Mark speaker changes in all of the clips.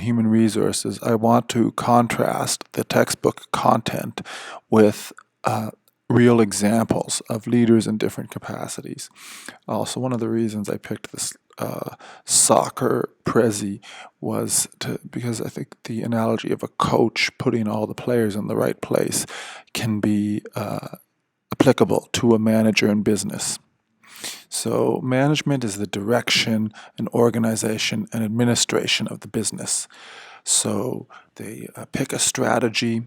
Speaker 1: human resources, I want to contrast the textbook content with real examples of leaders in different capacities. Also, one of the reasons I picked this soccer prezi was because I think the analogy of a coach putting all the players in the right place can be applicable to a manager in business. So management is the direction and organization and administration of the business. So they pick a strategy,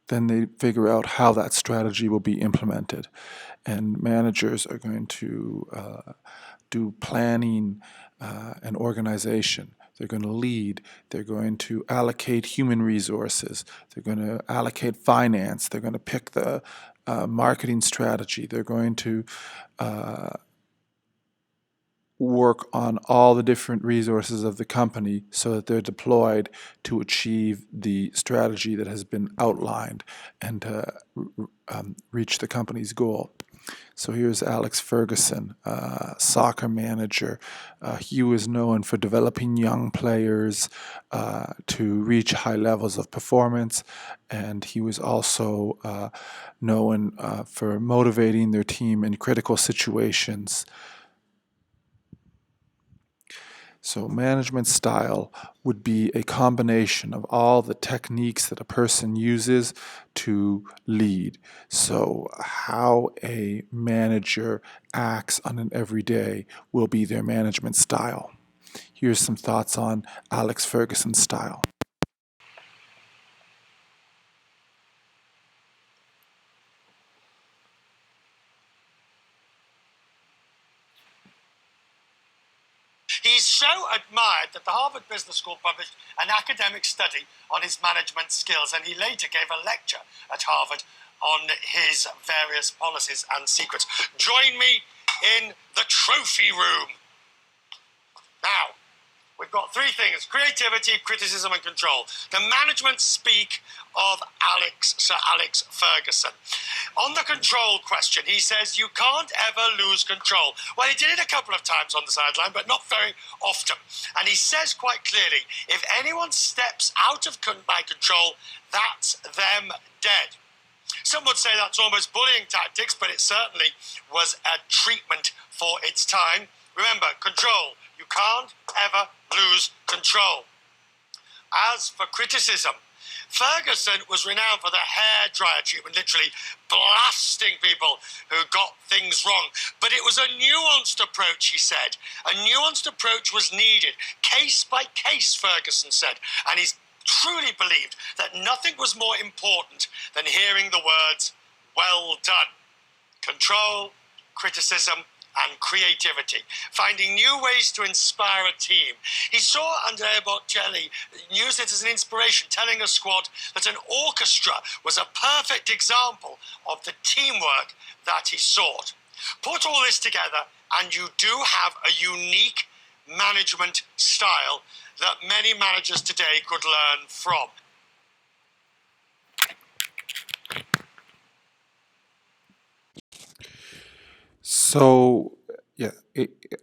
Speaker 1: then they figure out how that strategy will be implemented. And managers are going to do planning and organization. They're going to lead. They're going to allocate human resources. They're going to allocate finance. They're going to pick the marketing strategy. They're going to work on all the different resources of the company so that they're deployed to achieve the strategy that has been outlined and reach the company's goal. So here's Alex Ferguson, soccer manager. He was known for developing young players to reach high levels of performance, and he was also known for motivating their team in critical situations. So management style would be a combination of all the techniques that a person uses to lead. So how a manager acts on an everyday will be their management style. Here's some thoughts on Alex Ferguson's style.
Speaker 2: He's so admired that the Harvard Business School published an academic study on his management skills, and he later gave a lecture at Harvard on his various policies and secrets. Join me in the trophy room. Now, we've got three things: creativity, criticism, and control. The management speak of Sir Alex Ferguson. On the control question, he says you can't ever lose control. Well, he did it a couple of times on the sideline, but not very often. And he says quite clearly, if anyone steps out of my control, that's them dead. Some would say that's almost bullying tactics, but it certainly was a treatment for its time. Remember, control. You can't ever lose control. As for criticism, Ferguson was renowned for the hairdryer treatment, literally blasting people who got things wrong. But it was a nuanced approach, he said. A nuanced approach was needed, case by case, Ferguson said. And he truly believed that nothing was more important than hearing the words, well done. Control, criticism, and creativity, finding new ways to inspire a team. He saw Andrea Bocelli use it as an inspiration, telling a squad that an orchestra was a perfect example of the teamwork that he sought. Put all this together and you do have a unique management style that many managers today could learn from.
Speaker 1: So, yeah,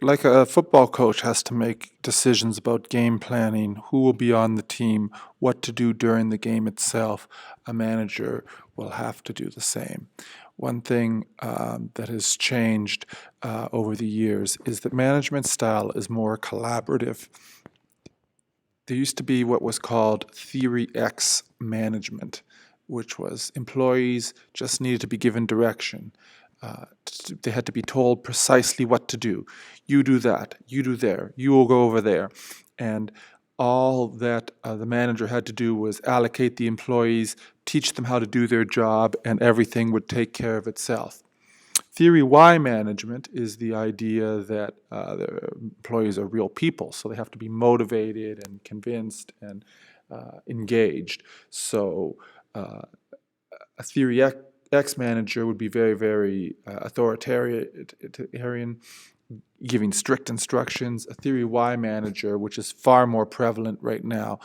Speaker 1: like a football coach has to make decisions about game planning, who will be on the team, what to do during the game itself, a manager will have to do the same. One thing that has changed over the years is that management style is more collaborative. There used to be what was called Theory X management, which was employees just needed to be given direction. They had to be told precisely what to do. You do that, you do there, you will go over there. And all that the manager had to do was allocate the employees, teach them how to do their job, and everything would take care of itself. Theory Y management is the idea that the employees are real people, so they have to be motivated and convinced and engaged. So a Theory X manager would be very, very authoritarian, giving strict instructions. A Theory Y manager, which is far more prevalent right now,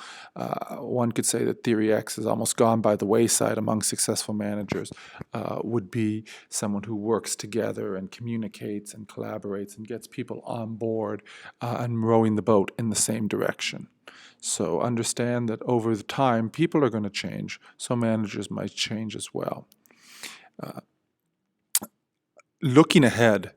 Speaker 1: one could say that Theory X has almost gone by the wayside among successful managers, would be someone who works together and communicates and collaborates and gets people on board and rowing the boat in the same direction. So understand that over the time, people are going to change, so managers might change as well. Looking ahead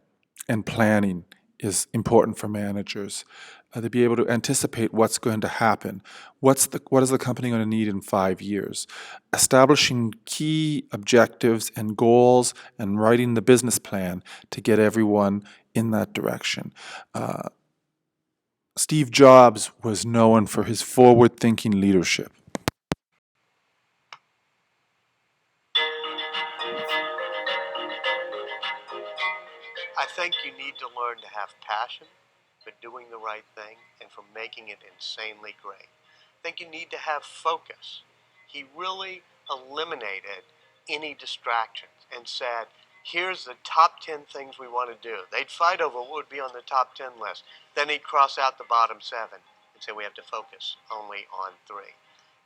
Speaker 1: and planning is important for managers. To be able to anticipate what's going to happen. What is the company going to need in 5 years? Establishing key objectives and goals and writing the business plan to get everyone in that direction. Steve Jobs was known for his forward-thinking leadership.
Speaker 2: I think you need to learn to have passion for doing the right thing and for making it insanely great. I think you need to have focus. He really eliminated any distractions and said, here's the top 10 things we want to do. They'd fight over what would be on the top 10 list. Then he'd cross out the bottom 7 and say we have to focus only on 3.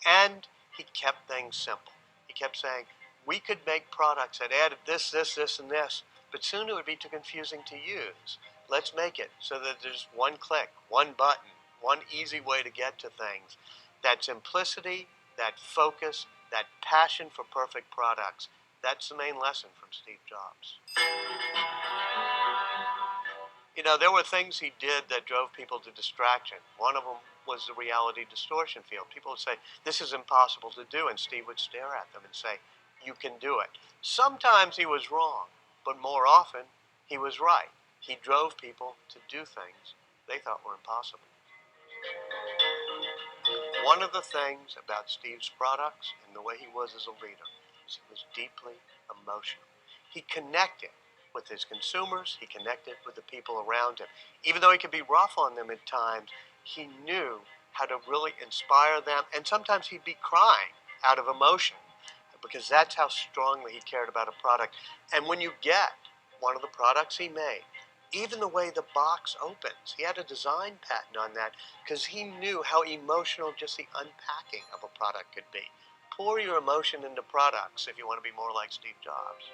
Speaker 2: And he kept things simple. He kept saying, we could make products that added this, this, this, and this, but soon it would be too confusing to use. Let's make it so that there's one click, one button, one easy way to get to things. That simplicity, that focus, that passion for perfect products, that's the main lesson from Steve Jobs. You know, there were things he did that drove people to distraction. One of them was the reality distortion field. People would say, this is impossible to do, and Steve would stare at them and say, you can do it. Sometimes he was wrong, but more often he was right. He drove people to do things they thought were impossible. One of the things about Steve's products and the way he was as a leader is he was deeply emotional. He connected with his consumers. He connected with the people around him. Even though he could be rough on them at times, he knew how to really inspire them. And sometimes he'd be crying out of emotion because that's how strongly he cared about a product. And when you get one of the products he made, even the way the box opens, he had a design patent on that because he knew how emotional just the unpacking of a product could be. Pour your emotion into products if you want to be more like Steve Jobs.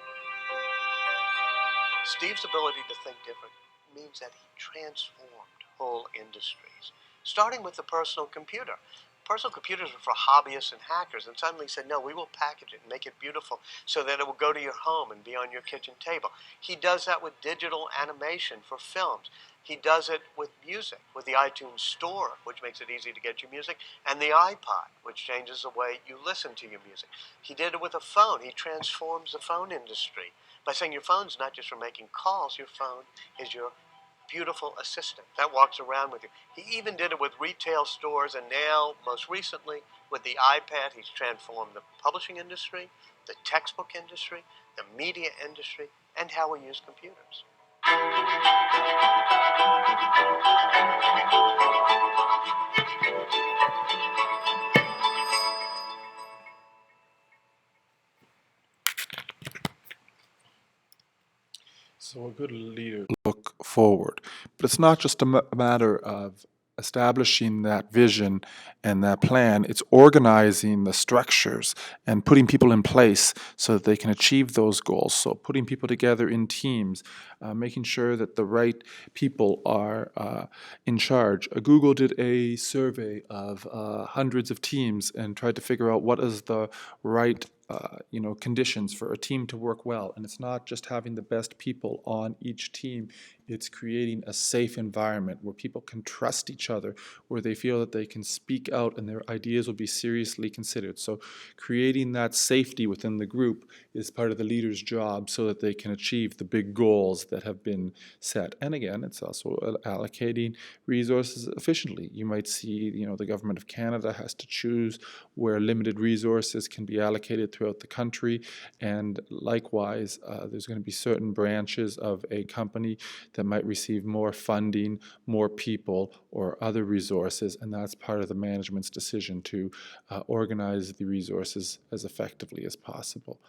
Speaker 2: Steve's ability to think different means that he transformed whole industries, starting with the personal computer. Personal computers were for hobbyists and hackers, and suddenly said, no, we will package it and make it beautiful so that it will go to your home and be on your kitchen table. He does that with digital animation for films. He does it with music, with the iTunes Store, which makes it easy to get your music, and the iPod, which changes the way you listen to your music. He did it with a phone. He transforms the phone industry by saying your phone's not just for making calls, your phone is your beautiful assistant that walks around with you. He even did it with retail stores, and now, most recently, with the iPad, he's transformed the publishing industry, the textbook industry, the media industry, and how we use computers.
Speaker 1: So a good leader look forward, but it's not just a matter of establishing that vision and that plan. It's organizing the structures and putting people in place so that they can achieve those goals. So putting people together in teams, making sure that the right people are in charge. Google did a survey of hundreds of teams and tried to figure out what is the right conditions for a team to work well. And it's not just having the best people on each team. It's creating a safe environment where people can trust each other, where they feel that they can speak out and their ideas will be seriously considered. So creating that safety within the group is part of the leader's job so that they can achieve the big goals that have been set. And again, it's also allocating resources efficiently. You might see, the government of Canada has to choose where limited resources can be allocated throughout the country, and likewise, there's going to be certain branches of a company that might receive more funding, more people, or other resources, and that's part of the management's decision to organize the resources as effectively as possible.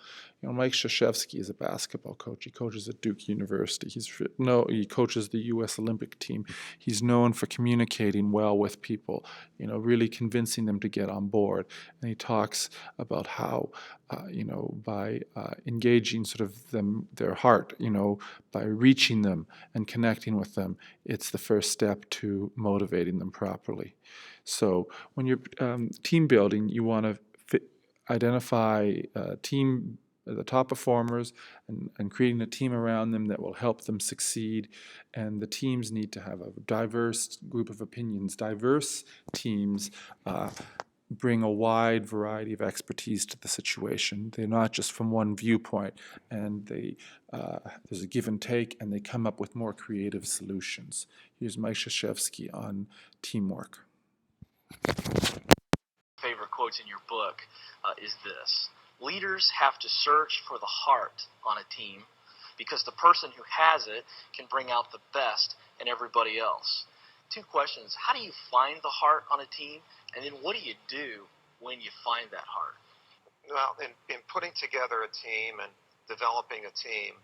Speaker 1: Mike Krzyzewski is a basketball coach. He coaches at Duke University. He coaches the U.S. Olympic team. He's known for communicating well with people, really convincing them to get on board. And he talks about how, by engaging sort of their heart, by reaching them and connecting with them, it's the first step to motivating them properly. So when you're team building, you want to identify the top performers and creating a team around them that will help them succeed. And the teams need to have a diverse group of opinions. Diverse teams bring a wide variety of expertise to the situation. They're not just from one viewpoint, and there's a give and take, and they come up with more creative solutions. Here's Mike Krzyzewski on teamwork.
Speaker 3: Favorite quotes in your book is this: leaders have to search for the heart on a team because the person who has it can bring out the best in everybody else. Two questions: how do you find the heart on a team, and then what do you do when you find that heart?
Speaker 4: Well, in putting together a team and developing a team,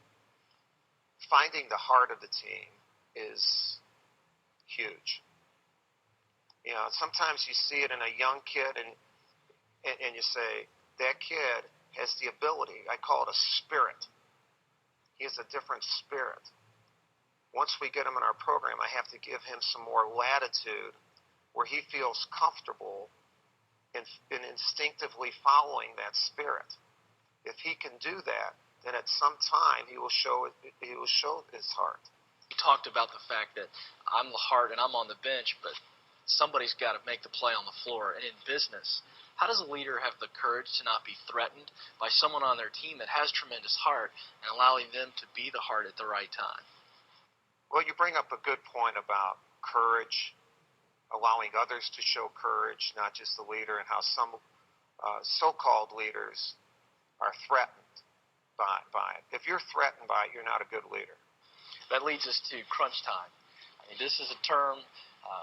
Speaker 4: finding the heart of the team is huge. You know, sometimes you see it in a young kid and you say, that kid has the ability, I call it a spirit. He has a different spirit. Once we get him in our program, I have to give him some more latitude where he feels comfortable in instinctively following that spirit. If he can do that, then at some time he will show his heart.
Speaker 3: You talked about the fact that I'm the heart and I'm on the bench, but somebody's got to make the play on the floor. And in business, how does a leader have the courage to not be threatened by someone on their team that has tremendous heart and allowing them to be the heart at the right time?
Speaker 4: Well, you bring up a good point about courage, allowing others to show courage, not just the leader, and how some so-called leaders are threatened by it. If you're threatened by it, you're not a good leader.
Speaker 3: That leads us to crunch time. I mean, this is a term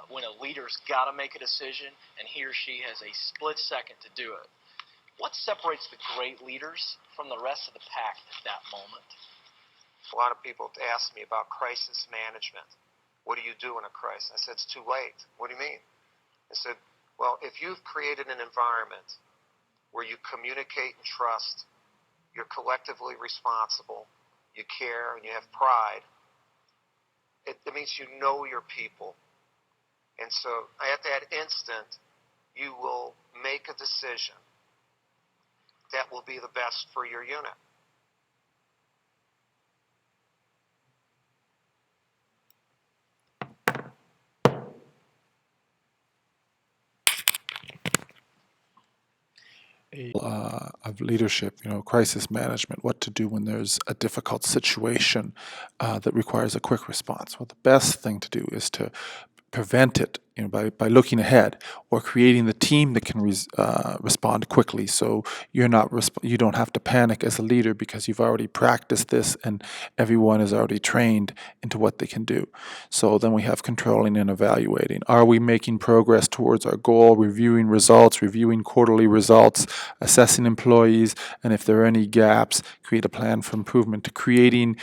Speaker 3: when a leader's got to make a decision and he or she has a split second to do it. What separates the great leaders from the rest of the pack at that moment?
Speaker 4: A lot of people ask me about crisis management. What do you do in a crisis? I said, it's too late. What do you mean? I said, well, if you've created an environment where you communicate and trust, you're collectively responsible, you care, and you have pride, it means you know your people. And so at that instant, you will make a decision that will be the best for your unit.
Speaker 1: Of leadership, crisis management, what to do when there's a difficult situation that requires a quick response. Well, the best thing to do is to prevent it by looking ahead or creating the team that can respond quickly. So you don't have to panic as a leader because you've already practiced this and everyone is already trained into what they can do. So then we have controlling and evaluating. Are we making progress towards our goal? Reviewing results, reviewing quarterly results, assessing employees, and if there are any gaps, create a plan for improvement. To creating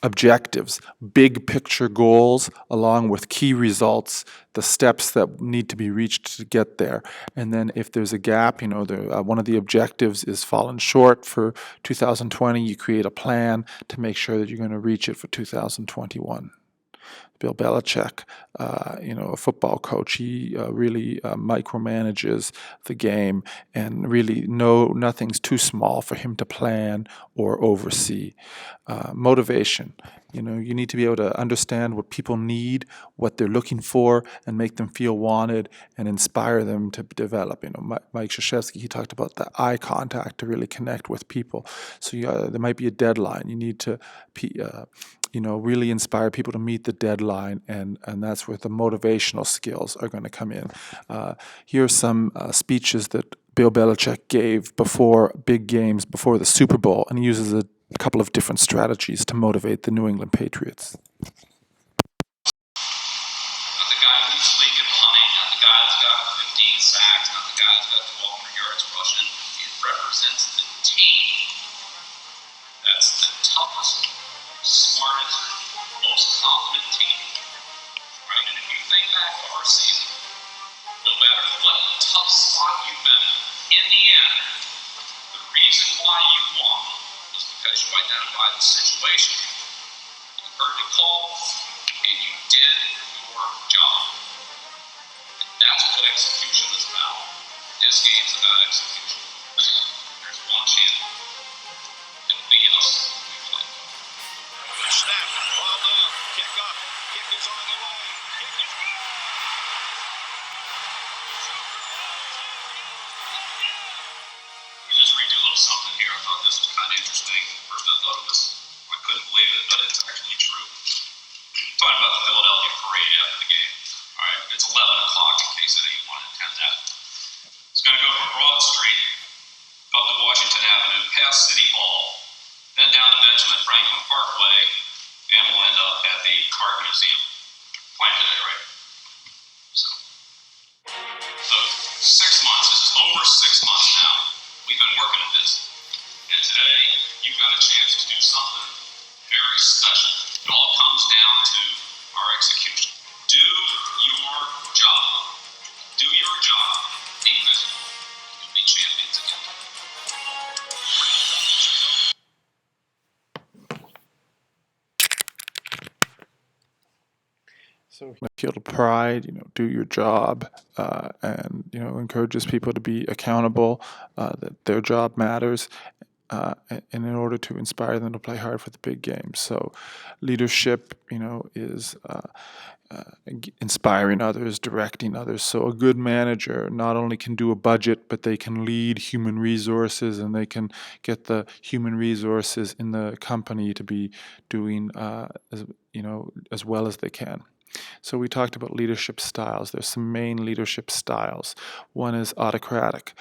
Speaker 1: objectives, big picture goals, along with key results, the steps that need to be reached to get there. And then if there's a gap, one of the objectives is fallen short for 2020, you create a plan to make sure that you're going to reach it for 2021. Bill Belichick, a football coach, he really micromanages the game, and really nothing's too small for him to plan or oversee. Motivation. You need to be able to understand what people need, what they're looking for, and make them feel wanted and inspire them to develop. Mike Krzyzewski, he talked about the eye contact to really connect with people. So there might be a deadline. You need to really inspire people to meet the deadline, and that's where the motivational skills are going to come in. Here are some speeches that Bill Belichick gave before big games, before the Super Bowl, and he uses a couple of different strategies to motivate the New England Patriots.
Speaker 5: Not the guy who leads the league in punting, not the guy that's got 15 sacks, not the guy that's got 1,200 yards rushing. It represents the team that's the toughest, smartest, most confident team. Right? And if you think back to our season, no matter what tough spot you've been in the end, the reason why you won was because you identified the situation, you heard the call, and you did your job. That's what execution is about. This game's about execution. There's one champion. Everybody else we play.
Speaker 6: Snap, ball down, kick up, kick is on the way, kick is good!
Speaker 5: Let me just read you a little something here. I thought this was kind of interesting. First I thought it was, I couldn't believe it, but it's actually true. Talking about the Philadelphia parade after the game. All right, it's 11 o'clock in case any of you want to attend that. It's going to go from Broad Street up to Washington Avenue, past City Hall, then down to Benjamin Franklin Parkway, and we'll end up at the Art Museum. Planned today, right? So 6 months, this is over 6 months now, we've been working at this. And today, you've got a chance to do something very special. It all comes down to our execution. Do your job. Do your job. Be visible. You'll be champions again.
Speaker 1: So feel pride, do your job, and encourages people to be accountable, that their job matters, and in order to inspire them to play hard for the big game. So leadership, is inspiring others, directing others. So a good manager not only can do a budget, but they can lead human resources, and they can get the human resources in the company to be doing as well as they can. So we talked about leadership styles. There's some main leadership styles. One is autocratic,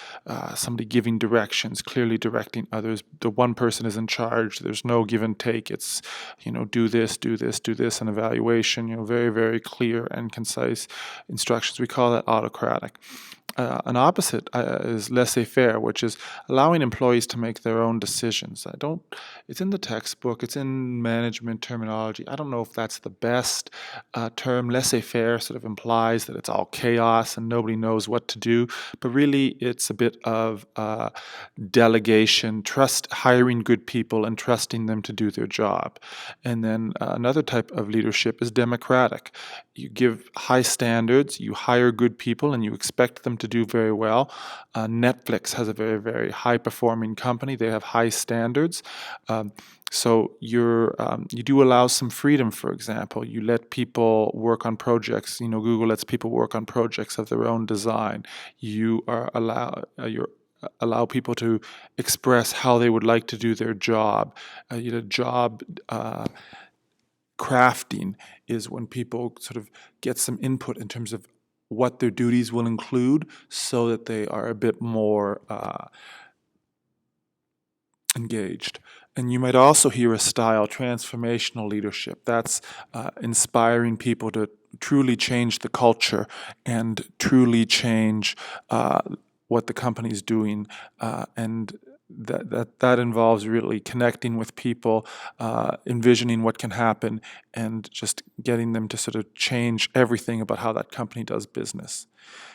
Speaker 1: somebody giving directions, clearly directing others. The one person is in charge. There's no give and take. It's, do this, do this, do this, and evaluation, very, very clear and concise instructions. We call that autocratic. An opposite is laissez-faire, which is allowing employees to make their own decisions. It's in the textbook, it's in management terminology. I don't know if that's the best term. Laissez-faire sort of implies that it's all chaos and nobody knows what to do, but really it's a bit of delegation, hiring good people and trusting them to do their job. And then another type of leadership is democratic. You give high standards, you hire good people, and you expect them to do very well. Netflix has a very, very high-performing company. They have high standards. So you do allow some freedom, for example. You let people work on projects. Google lets people work on projects of their own design. You allow people to express how they would like to do their job. Job crafting is when people sort of get some input in terms of what their duties will include so that they are a bit more engaged. And you might also hear a style, transformational leadership. That's inspiring people to truly change the culture and truly change what the company's doing, and that involves really connecting with people, envisioning what can happen, and just getting them to sort of change everything about how that company does business.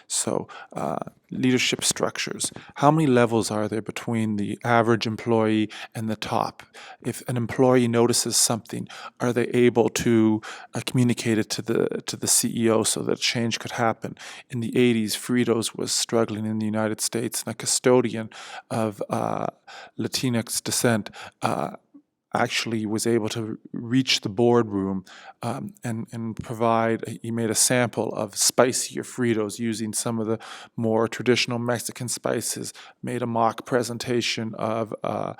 Speaker 1: So leadership structures. How many levels are there between the average employee and the top? If an employee notices something, are they able to communicate it to the CEO so that change could happen? In the 80s, Fritos was struggling in the United States, and a custodian of Latinx descent actually was able to reach the boardroom and provide, he made a sample of spicier Fritos using some of the more traditional Mexican spices, made a mock presentation of, how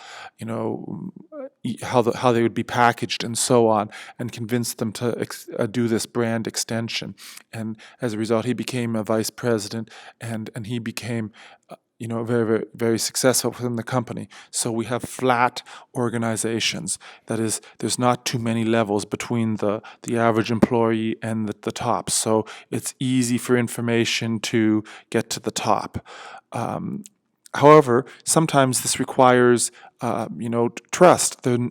Speaker 1: they would be packaged and so on, and convinced them to do this brand extension. And as a result, he became a vice president, and he became very, very, very successful within the company. So we have flat organizations. That is, there's not too many levels between the average employee and the top. So it's easy for information to get to the top. However, sometimes this requires, trust. There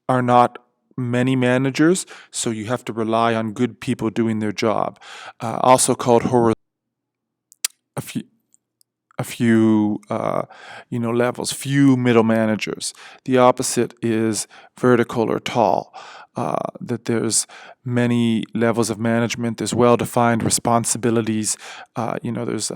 Speaker 1: are not many managers, so you have to rely on good people doing their job. Also called a few, levels, few middle managers. The opposite is vertical or tall. That there's many levels of management. There's well-defined responsibilities. There's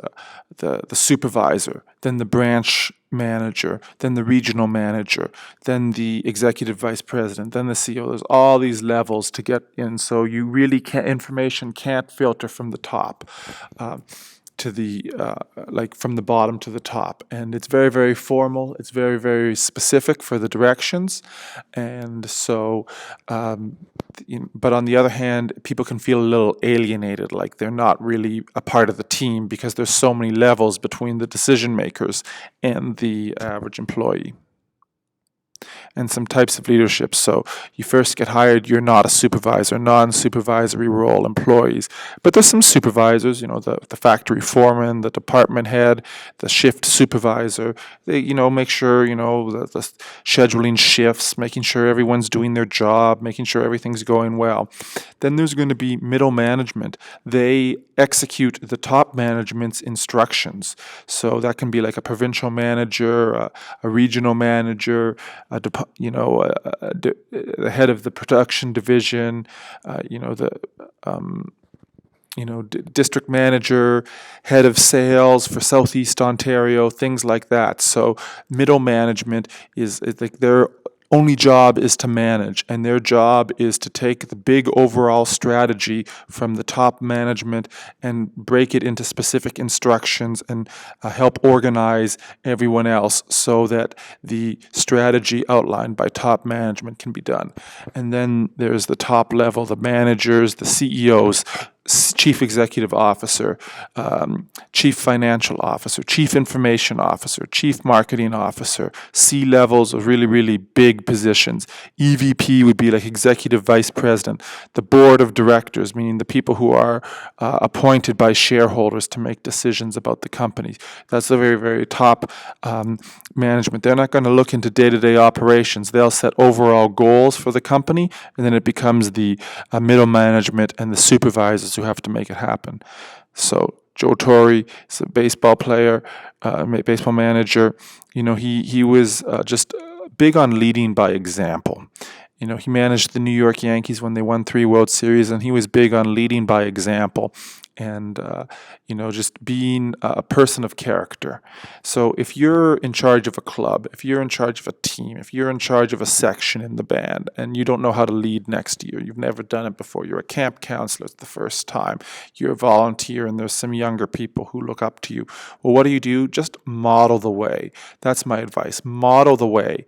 Speaker 1: the supervisor, then the branch manager, then the regional manager, then the executive vice president, then the CEO. There's all these levels to get in, so you really can't, information can't filter from the top. To the from the bottom to the top, and it's very, very formal. It's very, very specific for the directions, and so. But on the other hand, people can feel a little alienated, like they're not really a part of the team because there's so many levels between the decision makers and the average employee. And some types of leadership. So you first get hired, you're not a supervisor, non-supervisory role employees. But there's some supervisors, the factory foreman, the department head, the shift supervisor. They, make sure, the scheduling shifts, making sure everyone's doing their job, making sure everything's going well. Then there's going to be middle management. They execute the top management's instructions. So that can be like a provincial manager, a regional manager, the head of the production division, district manager, head of sales for Southeast Ontario, things like that. So middle management is like their only job is to manage, and their job is to take the big overall strategy from the top management and break it into specific instructions and help organize everyone else so that the strategy outlined by top management can be done. And then there's the top level, the managers, the CEOs, Chief Executive Officer, Chief Financial Officer, Chief Information Officer, Chief Marketing Officer, C-levels of really, really big positions. EVP would be like Executive Vice President. The Board of Directors, meaning the people who are appointed by shareholders to make decisions about the company. That's the very, very top management. They're not going to look into day-to-day operations. They'll set overall goals for the company, and then it becomes the middle management and the supervisors who have to make it happen. So Joe Torre is a baseball player, baseball manager. He was just big on leading by example. He managed the New York Yankees when they won 3 World Series, and he was big on leading by example and, just being a person of character. So if you're in charge of a club, if you're in charge of a team, if you're in charge of a section in the band, and you don't know how to lead next year, you've never done it before, you're a camp counselor, it's the first time, you're a volunteer, and there's some younger people who look up to you. Well, what do? Just model the way. That's my advice. Model the way.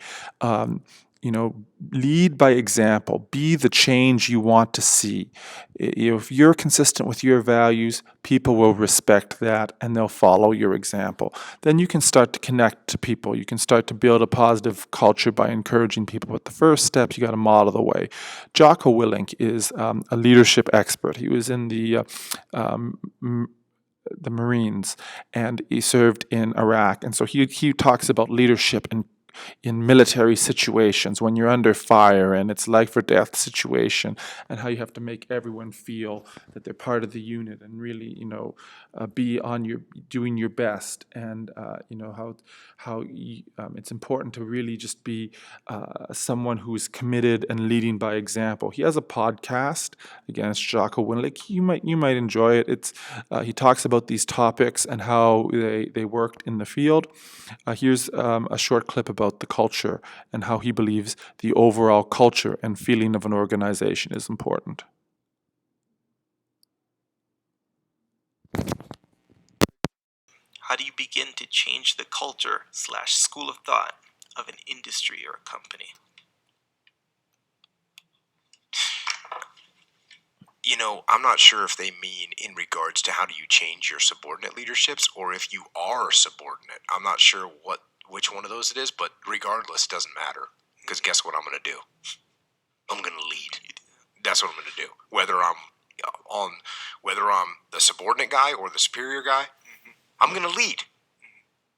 Speaker 1: Lead by example. Be the change you want to see. If you're consistent with your values, people will respect that and they'll follow your example. Then you can start to connect to people. You can start to build a positive culture by encouraging people. But the first step, you got to model the way. Jocko Willink is a leadership expert. He was in the Marines, and he served in Iraq. And so he talks about leadership in military situations when you're under fire and it's life or death situation, and how you have to make everyone feel that they're part of the unit and really be on doing your best, and how it's important to really just be someone who's committed and leading by example. He has a podcast. Again, it's Jocko Willink. You might enjoy it. It's he talks about these topics and how they worked in the field. Here's a short clip about the culture and how he believes the overall culture and feeling of an organization is important.
Speaker 7: How do you begin to change the culture / school of thought of an industry or a company?
Speaker 8: I'm not sure if they mean in regards to how do you change your subordinate leaderships, or if you are subordinate. I'm not sure which one of those it is, but regardless, it doesn't matter. Because guess what I'm going to do? I'm going to lead. That's what I'm going to do. Whether I'm the subordinate guy or the superior guy, I'm going to lead.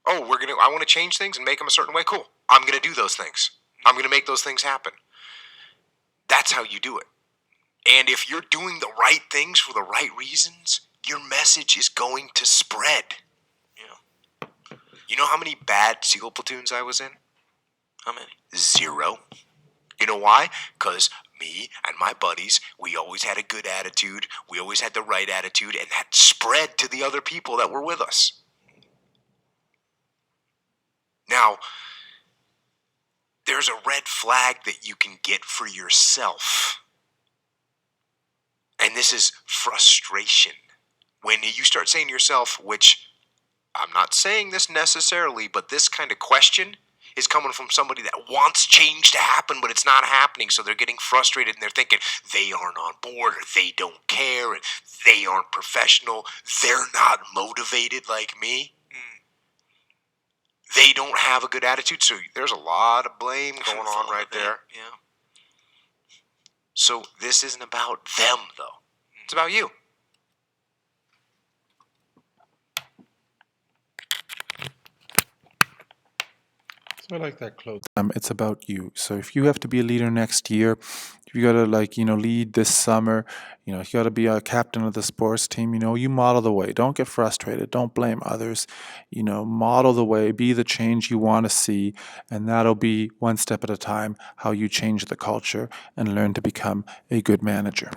Speaker 8: Oh, I want to change things and make them a certain way. Cool. I'm going to do those things. I'm going to make those things happen. That's how you do it. And if you're doing the right things for the right reasons, your message is going to spread.
Speaker 7: Yeah.
Speaker 8: You know how many bad SEAL platoons I was in?
Speaker 7: How many?
Speaker 8: 0. You know why? Because me and my buddies, we always had a good attitude. We always had the right attitude, and that spread to the other people that were with us. Now, there's a red flag that you can get for yourself. And this is frustration. When you start saying to yourself, which I'm not saying this necessarily, but this kind of question is coming from somebody that wants change to happen, but it's not happening. So they're getting frustrated and they're thinking they aren't on board, or they don't care, and they aren't professional. They're not motivated like me. They don't have a good attitude. So there's a lot of blame going on right there.
Speaker 7: Yeah.
Speaker 8: So this isn't about them, though. It's about you.
Speaker 1: So I like that close. It's about you. So if you have to be a leader next year, if you got to lead this summer, you got to be a captain of the sports team, you model the way. Don't get frustrated. Don't blame others. Model the way, be the change you want to see. And that'll be one step at a time how you change the culture and learn to become a good manager.